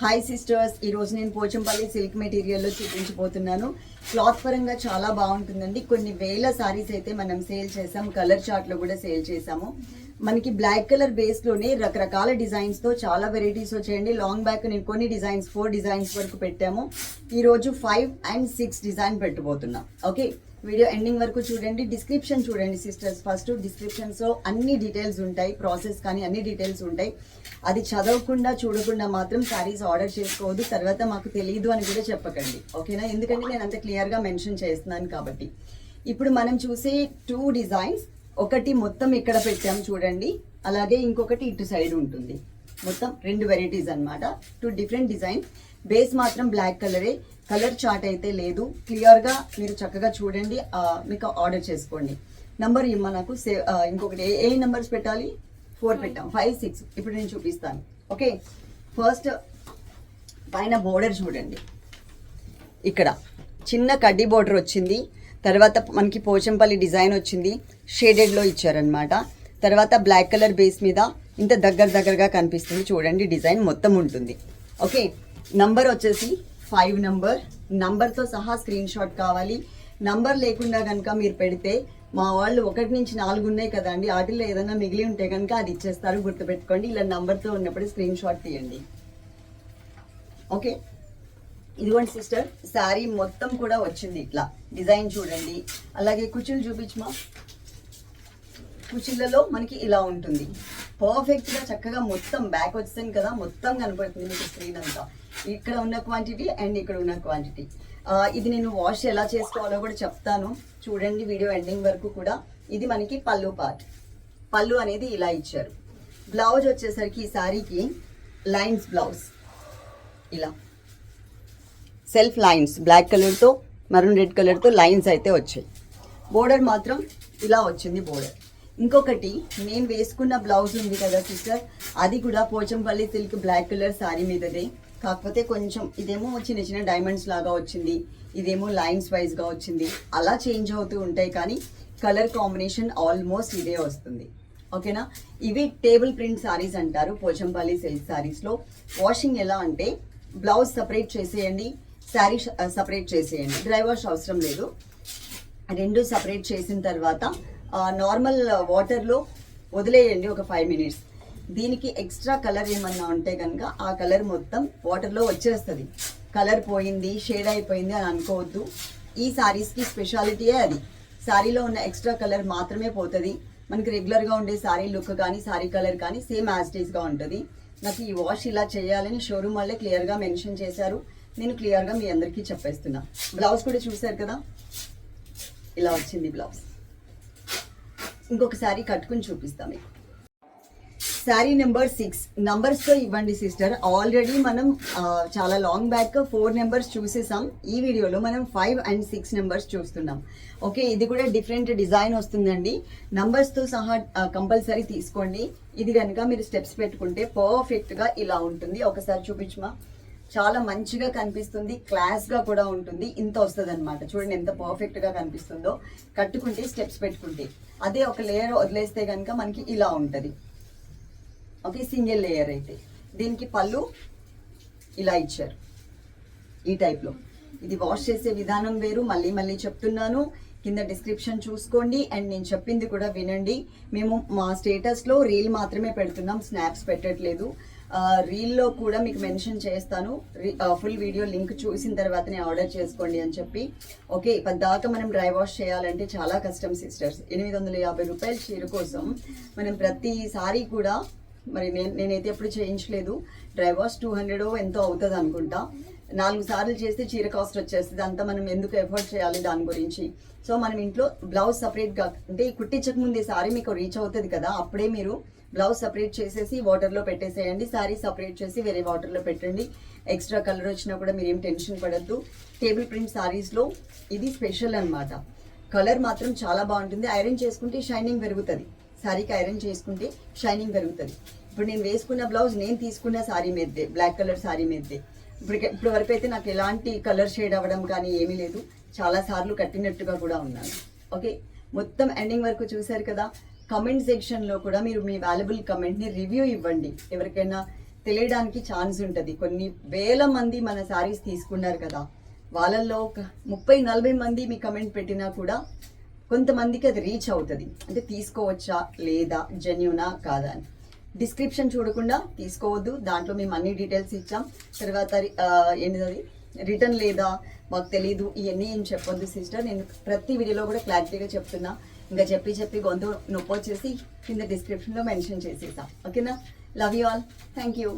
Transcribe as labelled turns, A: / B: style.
A: Hi sisters, ఈరోజు నేను Pochampally silk మెటీరియల్లో చూపించబోతున్నాను. క్లాత్ పరంగా చాలా బాగుంటుందండి. కొన్ని వేల సారీస్ అయితే మనం సేల్ చేసాం, కలర్ చార్ట్లో కూడా సేల్ చేసాము. మనకి బ్లాక్ కలర్ బేస్లోనే రకరకాల డిజైన్స్తో చాలా వెరైటీస్ వచ్చాయండి. లాంగ్ బ్యాక్ నేను కొన్ని డిజైన్స్ 4 డిజైన్స్ వరకు పెట్టాము. ఈరోజు 5 and 6 డిజైన్ పెట్టబోతున్నాం. ఓకే, వీడియో ఎండింగ్ వరకు చూడండి. డిస్క్రిప్షన్ చూడండి సిస్టర్స్. ఫస్ట్ డిస్క్రిప్షన్స్లో అన్ని డీటెయిల్స్ ఉంటాయి, ప్రాసెస్ కానీ అన్ని డీటెయిల్స్ ఉంటాయి. అది చదవకుండా చూడకుండా మాత్రం శారీస్ ఆర్డర్ చేసుకోవద్దు. తర్వాత మాకు తెలియదు అని కూడా చెప్పకండి, ఓకేనా? ఎందుకంటే నేను అంత క్లియర్గా మెన్షన్ చేస్తున్నాను కాబట్టి. ఇప్పుడు మనం చూసే 2 డిజైన్స్, ఒకటి మొత్తం ఇక్కడ పెట్టాము చూడండి, అలాగే ఇంకొకటి ఇటు సైడ్ ఉంటుంది. మొత్తం 2 వెరైటీస్ అనమాట, 2 డిఫరెంట్ డిజైన్. బేస్ మాత్రం బ్లాక్ కలరే, కలర్ చార్ట్ అయితే లేదు. క్లియర్గా మీరు చక్కగా చూడండి, మీకు ఆర్డర్ చేసుకోండి. నంబర్ ఇమ్మ నాకు ఇంకొకటి ఏ నెంబర్స్ పెట్టాలి? 4 పెట్టాం, 5, 6 ఇప్పుడు నేను చూపిస్తాను. ఓకే, ఫస్ట్ పైన బోర్డర్ చూడండి. ఇక్కడ చిన్న కడ్డీ బోర్డర్ వచ్చింది. తర్వాత మనకి పోచంపల్లి డిజైన్ వచ్చింది, షేడెడ్లో ఇచ్చారనమాట. తర్వాత బ్లాక్ కలర్ బేస్ మీద ఇంత దగ్గరగా కనిపిస్తుంది చూడండి, డిజైన్ మొత్తం ఉంటుంది. ఓకే, నంబర్ వచ్చేసి 5 నంబర్తో సహా స్క్రీన్ షాట్ కావాలి. నంబర్ లేకుండా కనుక మీరు పెడితే మా వాళ్ళు 1 నుంచి 4 ఉన్నాయి కదండి, వాటిల్లో ఏదైనా మిగిలి ఉంటే కనుక అది ఇచ్చేస్తారు, గుర్తుపెట్టుకోండి. ఇలా నంబర్తో ఉన్నప్పుడు స్క్రీన్ షాట్ తీయండి. ఓకే, ఇదిగోండి సిస్టర్, శారీ మొత్తం కూడా వచ్చింది ఇట్లా డిజైన్ చూడండి. అలాగే కుచ్చులు చూపించమా. కుచ్చిళ్ళలో మనకి ఇలా ఉంటుంది, పర్ఫెక్ట్గా చక్కగా మొత్తం బ్యాక్ వచ్చేసాను కదా, మొత్తం కనపడుతుంది మీకు స్క్రీన్ అంతా. ఇక్కడ ఉన్న క్వాంటిటీ అండ్ ఇక్కడ ఉన్న క్వాంటిటీ. ఇది నేను వాష్ ఎలా చేసుకోవాలో కూడా చెప్తాను, చూడండి వీడియో ఎండింగ్ వరకు కూడా. ఇది మనకి పళ్ళు పార్ట్. పళ్ళు అనేది ఇలా ఇచ్చారు. బ్లౌజ్ వచ్చేసరికి ఈ శారీకి లైన్స్ బ్లౌజ్, ఇలా సెల్ఫ్ లైన్స్, బ్లాక్ కలర్తో మరూన్ రెడ్ కలర్తో లైన్స్ అయితే వచ్చాయి. బోర్డర్ మాత్రం ఇలా వచ్చింది బోర్డర్. ఇంకొకటి నేను వేసుకున్న బ్లౌజ్ ఉంది కదా సిస్టర్, అది కూడా Pochampally silk black colour sari మీదదే. కాకపోతే కొంచెం ఇదేమో చిన్న చిన్న డైమండ్స్ లాగా వచ్చింది, ఇదేమో లైన్స్ వైజ్గా వచ్చింది. అలా చేంజ్ అవుతూ ఉంటాయి, కానీ కలర్ కాంబినేషన్ ఆల్మోస్ట్ ఇదే వస్తుంది. ఓకేనా? ఇవి టేబుల్ ప్రింట్ శారీస్ అంటారు పోచంపల్లి సిల్క్ శారీస్లో. వాషింగ్ ఎలా అంటే బ్లౌజ్ సపరేట్ చేసేయండి, శారీ సపరేట్ చేసేయండి, డ్రై వాష్ అవసరం లేదు. 2 సపరేట్ చేసిన తర్వాత నార్మల్ వాటర్లో వదిలేయండి ఒక 5 minutes. దీనికి ఎక్స్ట్రా కలర్ ఏమన్నా ఉంటే కనుక ఆ కలర్ మొత్తం వాటర్లో వచ్చేస్తుంది. కలర్ పోయింది, షేడ్ అయిపోయింది అని అనుకోవద్దు. ఈ శారీస్కి స్పెషాలిటీయే అది. శారీలో ఉన్న ఎక్స్ట్రా కలర్ మాత్రమే పోతుంది. మనకి రెగ్యులర్గా ఉండే శారీ లుక్ కానీ శారీ కలర్ కానీ సేమ్ యాజ్ ఇట్ ఈస్గా ఉంటుంది. నాకు ఈ వాష్ ఇలా చేయాలని షోరూమ్ వాళ్ళే క్లియర్గా మెన్షన్ చేశారు. నేను క్లియర్గా మీ అందరికీ చెప్పేస్తున్నా. బ్లౌజ్ కూడా చూశారు కదా, ఇలా వచ్చింది బ్లౌజ్. ఇంకొక శారీ కట్టుకుని చూపిస్తాం మీకు. శారీ నెంబర్ 6 నంబర్స్తో ఇవ్వండి సిస్టర్. ఆల్రెడీ మనం చాలా లాంగ్ బ్యాక్ 4 నెంబర్స్ చూసేసాం. ఈ వీడియోలో మనం 5 and 6 నెంబర్స్ చూస్తున్నాం. ఓకే, ఇది కూడా డిఫరెంట్ డిజైన్ వస్తుందండి. నంబర్స్తో సహా కంపల్సరీ తీసుకోండి. ఇది కనుక మీరు స్టెప్స్ పెట్టుకుంటే పర్ఫెక్ట్గా ఇలా ఉంటుంది. ఒకసారి చూపించమా. చాలా మంచిగా కనిపిస్తుంది, క్లాస్గా కూడా ఉంటుంది. ఇంత వస్తుంది అనమాట. చూడండి ఎంత పర్ఫెక్ట్గా కనిపిస్తుందో కట్టుకుంటే, స్టెప్స్ పెట్టుకుంటే. అదే ఒక లేయర్ వదిలేస్తే కనుక మనకి ఇలా ఉంటుంది. ఓకే, సింగిల్ లేయర్ అయితే. దీనికి పళ్ళు ఇలా ఇచ్చారు ఈ టైప్లో. ఇది వాష్ చేసే విధానం వేరు, మళ్ళీ చెప్తున్నాను. కింద డిస్క్రిప్షన్ చూసుకోండి అండ్ నేను చెప్పింది కూడా వినండి. మేము మా స్టేటస్లో రీల్ మాత్రమే పెడుతున్నాం, స్నాప్స్ పెట్టట్లేదు. రీల్లో కూడా మీకు మెన్షన్ చేస్తాను, ఫుల్ వీడియో లింక్ చూసిన తర్వాతనే ఆర్డర్ చేసుకోండి అని చెప్పి. ఓకే, పద్దాకా మనం డ్రై వాష్ చేయాలంటే చాలా కష్టం సిస్టర్స్. 850 రూపాయల చీర కోసం మనం ప్రతిసారి కూడా, మరి నేనైతే ఎప్పుడు చేయించలేదు. డ్రై వాష్ 200 ఎంతో అవుతుంది అనుకుంటా. 4 సార్లు చేస్తే చీర కాస్ట్ వచ్చేస్తుంది. అంతా మనం ఎందుకు ఎఫర్ట్ చేయాలి దాని గురించి. సో మనం ఇంట్లో బ్లౌజ్ సపరేట్గా, అంటే కుట్టించక ముందు ఈ సారీ మీకు రీచ్ అవుతుంది కదా, అప్పుడే మీరు బ్లౌజ్ సపరేట్ చేసేసి వాటర్లో పెట్టేసేయండి. శారీ సపరేట్ చేసి వేరే వాటర్లో పెట్టండి. ఎక్స్ట్రా కలర్ వచ్చినా కూడా మీరేం టెన్షన్ పడద్దు. టేబుల్ ప్రింట్ శారీస్లో ఇది స్పెషల్ అనమాట. కలర్ మాత్రం చాలా బాగుంటుంది. ఐరన్ చేసుకుంటే షైనింగ్ పెరుగుతుంది. శారీకి ఐరన్ చేసుకుంటే షైనింగ్ పెరుగుతుంది. ఇప్పుడు నేను వేసుకున్న బ్లౌజ్ నేను తీసుకున్న శారీ మీదే, బ్లాక్ కలర్ శారీ మీదే. ఇప్పుడు వరకు అయితే నాకు ఎలాంటి కలర్ షేడ్ అవ్వడం కానీ ఏమీ లేదు. చాలా సార్లు కట్టినట్టుగా కూడా ఉన్నాను. ఓకే, మొత్తం ఎండింగ్ వరకు చూశారు కదా. కమెంట్ సెక్షన్లో కూడా మీరు మీ వాల్యుబుల్ కమెంట్ని రివ్యూ ఇవ్వండి. ఎవరికైనా తెలియడానికి ఛాన్స్ ఉంటుంది. కొన్ని వేల మంది మన శారీస్ తీసుకున్నారు కదా, వాళ్ళల్లో ఒక 30-40 మంది మీ కమెంట్ పెట్టినా కూడా కొంతమందికి అది రీచ్ అవుతుంది. అంటే తీసుకోవచ్చా లేదా, జెన్యూనా కాదా అని. డిస్క్రిప్షన్ చూడకుండా తీసుకోవద్దు, దాంట్లో మేము అన్ని డీటెయిల్స్ ఇచ్చాం. తర్వాత ఏంటిది రిటర్న్ లేదా మాకు తెలీదు, ఇవన్నీ ఏం చెప్పొద్దు సిస్టర్. నేను ప్రతి వీడియోలో కూడా క్లారిటీగా చెప్తున్నా. ఇంకా చెప్పి గొంతు నొప్పి వచ్చేసి కింద డిస్క్రిప్షన్లో మెన్షన్ చేసేసాం. ఓకేనా? Love you all. Thank you.